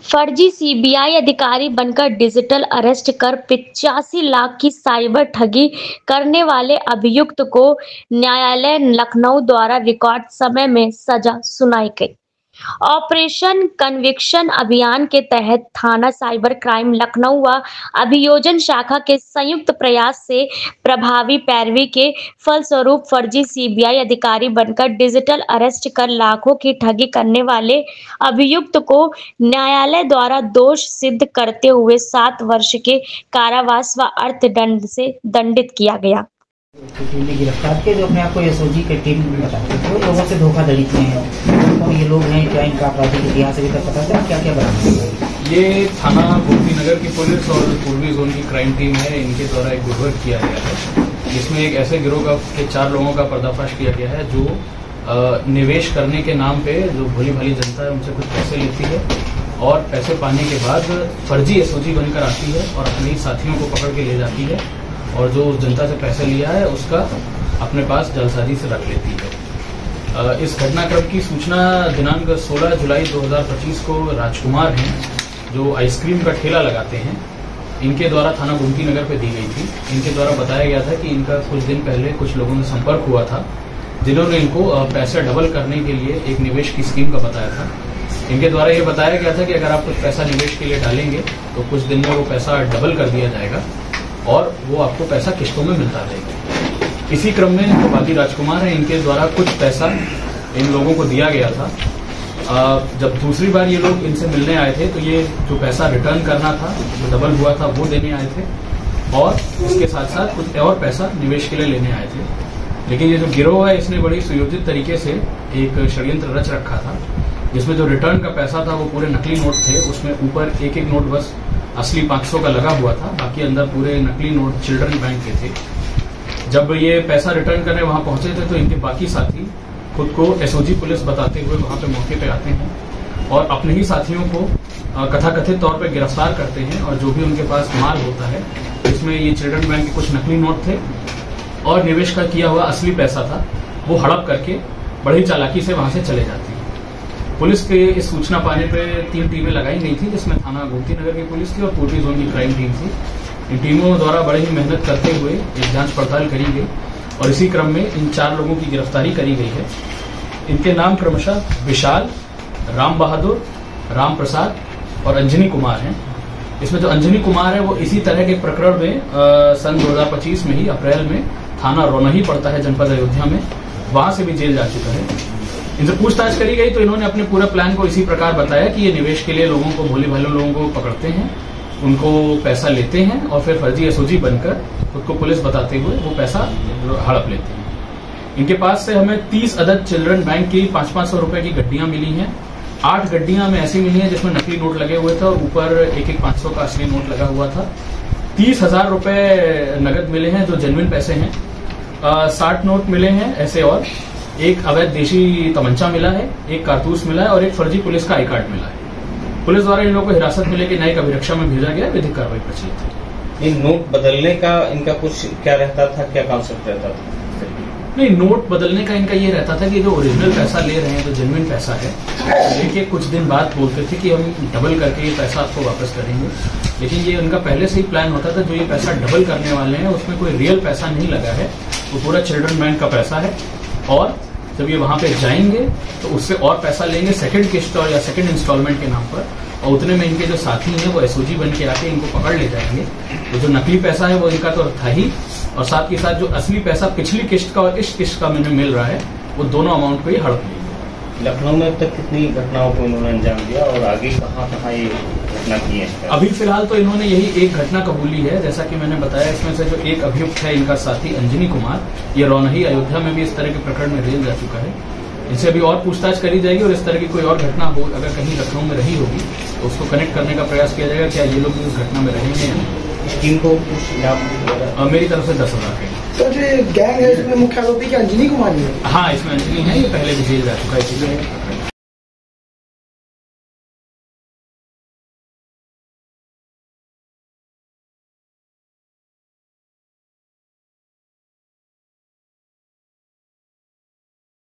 फर्जी सीबीआई अधिकारी बनकर डिजिटल अरेस्ट कर 85 लाख की साइबर ठगी करने वाले अभियुक्त को न्यायालय लखनऊ द्वारा रिकॉर्ड समय में सजा सुनाई गई। ऑपरेशन कन्विक्शन अभियान के तहत थाना साइबर क्राइम लखनऊ व अभियोजन शाखा के संयुक्त प्रयास से प्रभावी पैरवी के फलस्वरूप फर्जी सीबीआई अधिकारी बनकर डिजिटल अरेस्ट कर लाखों की ठगी करने वाले अभियुक्त को न्यायालय द्वारा दोष सिद्ध करते हुए 7 वर्ष के कारावास व अर्थदंड से दंडित किया गया। गिरफ्तार किए जो अपने आप को एसओजी के टीम बताते थे, लोगों से धोखाधड़ी किए हैं। और ये लोग हैं, क्या इनका आपराधिक इतिहास अभी तक पता चला, क्या क्या बरामद हुआ? ये थाना गोमती नगर की पुलिस और पूर्वी जोन की क्राइम टीम है, इनके द्वारा एक गुटवर्क किया गया है, जिसमें एक ऐसे गिरोह के 4 लोगों का पर्दाफाश किया गया है जो निवेश करने के नाम पे जो भोली भाली जनता है उनसे कुछ पैसे लेती है और पैसे पाने के बाद फर्जी एसओजी बनकर आती है और अपने साथियों को पकड़ के ले जाती है और जो जनता से पैसे लिया है उसका अपने पास जालसाजी से रख लेती है। इस घटनाक्रम की सूचना दिनांक 16 जुलाई 2025 को राजकुमार हैं जो आइसक्रीम का ठेला लगाते हैं, इनके द्वारा थाना गोमती नगर पे दी गई थी। इनके द्वारा बताया गया था कि इनका कुछ दिन पहले कुछ लोगों से संपर्क हुआ था जिन्होंने इनको पैसा डबल करने के लिए एक निवेश की स्कीम का बताया था। इनके द्वारा ये बताया गया था कि अगर आप कुछ पैसा निवेश के लिए डालेंगे तो कुछ दिन में वो पैसा डबल कर दिया जाएगा और वो आपको पैसा किस्तों में मिलता रहेगा। इसी क्रम में जो बाकी राजकुमार हैं इनके द्वारा कुछ पैसा इन लोगों को दिया गया था। जब दूसरी बार ये लोग इनसे मिलने आए थे तो ये जो पैसा रिटर्न करना था, जो डबल हुआ था, वो देने आए थे और इसके साथ साथ कुछ और पैसा निवेश के लिए लेने आए थे। लेकिन ये जो गिरोह है इसने बड़ी सुयोजित तरीके से एक षड्यंत्र रच रखा था, जिसमें जो रिटर्न का पैसा था वो पूरे नकली नोट थे। उसमें ऊपर एक एक नोट बस असली 500 का लगा हुआ था, बाकी अंदर पूरे नकली नोट चिल्ड्रन बैंक के थे। जब ये पैसा रिटर्न करने वहां पहुंचे थे तो इनके बाकी साथी खुद को एसओजी पुलिस बताते हुए वहां पे मौके पे आते हैं और अपने ही साथियों को कथाकथित तौर पे गिरफ्तार करते हैं और जो भी उनके पास माल होता है, इसमें ये चिल्ड्रन बैंक के कुछ नकली नोट थे और निवेश का किया हुआ असली पैसा था, वो हड़प करके बड़ी चालाकी से वहां से चले जाती है। पुलिस के इस सूचना पाने पे 3 टीमें लगाई गई थी, जिसमें थाना गोमती नगर की पुलिस थी और पूर्वी जोन की क्राइम टीम थी। इन टीमों द्वारा बड़ी ही मेहनत करते हुए एक जांच पड़ताल करी गई और इसी क्रम में इन 4 लोगों की गिरफ्तारी करी गई है। इनके नाम क्रमशः विशाल, राम बहादुर, राम प्रसाद और अंजनी कुमार हैं। इसमें जो अंजनी कुमार है वो इसी तरह के प्रकरण में सन 2025 में ही अप्रैल में थाना रोनही पड़ता है जनपद अयोध्या में, वहां से भी जेल जा चुका है। इनसे पूछताछ करी गई तो इन्होंने अपने पूरे प्लान को इसी प्रकार बताया कि ये निवेश के लिए लोगों को, भोले भाले लोगों को पकड़ते हैं, उनको पैसा लेते हैं और फिर फर्जी एसओजी बनकर खुद को पुलिस बताते हुए वो पैसा हड़प लेते हैं। इनके पास से हमें 30 अदद चिल्ड्रन बैंक की 500-500 रुपए की गड्डियां मिली हैं। 8 गड्डियां हमें ऐसी मिली हैं जिसमें नकली नोट लगे हुए थे और ऊपर एक 500 का असली नोट लगा हुआ था। 30,000 रुपए नगद मिले हैं जो जेन्युइन पैसे हैं। 60 नोट मिले हैं ऐसे और एक अवैध देशी तमंचा मिला है, एक कारतूस मिला है और एक फर्जी पुलिस का आई कार्ड मिला है। पुलिस द्वारा इन लोगों को हिरासत में लेकर न्यायिक अभिरक्षा में भेजा गया, विधिक कार्रवाई प्रचलित है। इन नोट बदलने का इनका कुछ क्या रहता था, क्या कॉन्सेप्ट रहता था? नहीं, नोट बदलने का इनका ये रहता था कि जो ओरिजिनल पैसा ले रहे हैं, जो जेन्युइन पैसा है, लेके कुछ दिन बाद बोलते थे कि हम डबल करके ये पैसा आपको वापस करेंगे। लेकिन ये उनका पहले से ही प्लान होता था, जो ये पैसा डबल करने वाले हैं उसमें कोई रियल पैसा नहीं लगा है, वो पूरा चिल्ड्रन बैंक का पैसा है और जब ये वहां पे जाएंगे तो उससे और पैसा लेंगे सेकंड किस्त और या सेकंड इंस्टॉलमेंट के नाम पर और उतने में इनके जो साथी हैं वो एसओजी बन के आके इनको पकड़ ले जाएंगे। तो जो नकली पैसा है वो इनका तो था ही और साथ के साथ जो असली पैसा पिछली किस्त का और इस किस्त का मैंने मिल रहा है वो दोनों अमाउंट को ही हड़प लेंगे। लखनऊ में अब तक कितनी घटनाओं को इन्होंने अंजाम दिया और आगे कहाँ ये घटना की है? अभी फिलहाल तो इन्होंने यही एक घटना कबूली है, जैसा कि मैंने बताया। इसमें से जो एक अभियुक्त है इनका साथी अंजनी कुमार, ये रोनही अयोध्या में भी इस तरह के प्रकरण में जेल जा चुका है। इनसे अभी और पूछताछ करी जाएगी और इस तरह की कोई और घटना हो अगर कहीं लखनऊ में रही होगी तो उसको कनेक्ट करने का प्रयास किया जाएगा, क्या ये लोग भी उस घटना में रहेंगे या नहीं। टीम को कुछ मेरी तरफ से 10,000 है। सर जो गैंग है इसमें मुख्य आरोपी अंजनी कुमार है? हाँ, इसमें अंजनी है, ये पहले भी जेल जा चुका है।